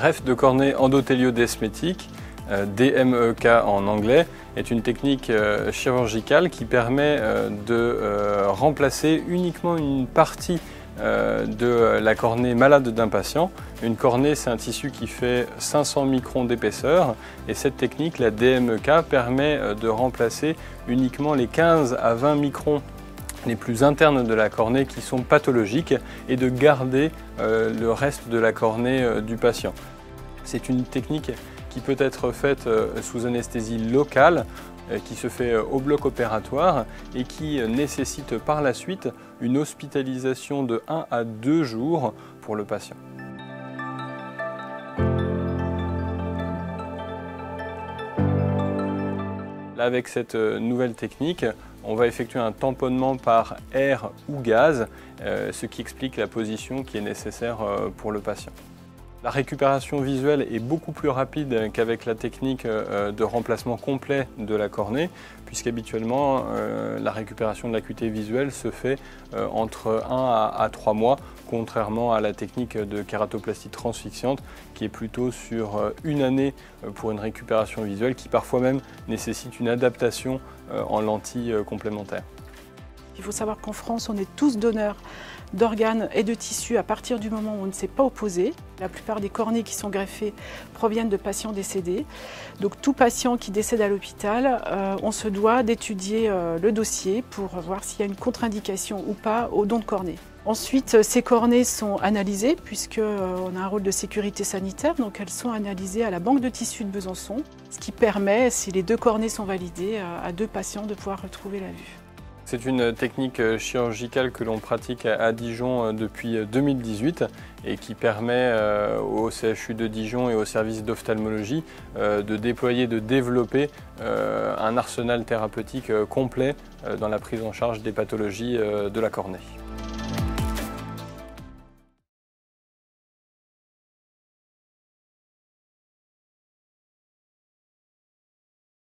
La greffe de cornée endothéliodesmétique, DMEK en anglais, est une technique chirurgicale qui permet de remplacer uniquement une partie de la cornée malade d'un patient. Une cornée, c'est un tissu qui fait 500 microns d'épaisseur et cette technique, la DMEK, permet de remplacer uniquement les 15 à 20 microns les plus internes de la cornée qui sont pathologiques et de garder le reste de la cornée du patient. C'est une technique qui peut être faite sous anesthésie locale, qui se fait au bloc opératoire et qui nécessite par la suite une hospitalisation de 1 à 2 jours pour le patient. Là, avec cette nouvelle technique, on va effectuer un tamponnement par air ou gaz, ce qui explique la position qui est nécessaire pour le patient. La récupération visuelle est beaucoup plus rapide qu'avec la technique de remplacement complet de la cornée, puisqu'habituellement la récupération de l'acuité visuelle se fait entre 1 à 3 mois, contrairement à la technique de kératoplastie transfixiante qui est plutôt sur 1 année pour une récupération visuelle qui parfois même nécessite une adaptation en lentilles complémentaires. Il faut savoir qu'en France, on est tous donneurs d'organes et de tissus à partir du moment où on ne s'est pas opposé. La plupart des cornées qui sont greffées proviennent de patients décédés. Donc tout patient qui décède à l'hôpital, on se doit d'étudier le dossier pour voir s'il y a une contre-indication ou pas au don de cornée. Ensuite, ces cornées sont analysées puisqu'on a un rôle de sécurité sanitaire, donc elles sont analysées à la banque de tissus de Besançon, ce qui permet, si les 2 cornées sont validées, à 2 patients de pouvoir retrouver la vue. C'est une technique chirurgicale que l'on pratique à Dijon depuis 2018 et qui permet au CHU de Dijon et au service d'ophtalmologie de déployer, de développer un arsenal thérapeutique complet dans la prise en charge des pathologies de la cornée.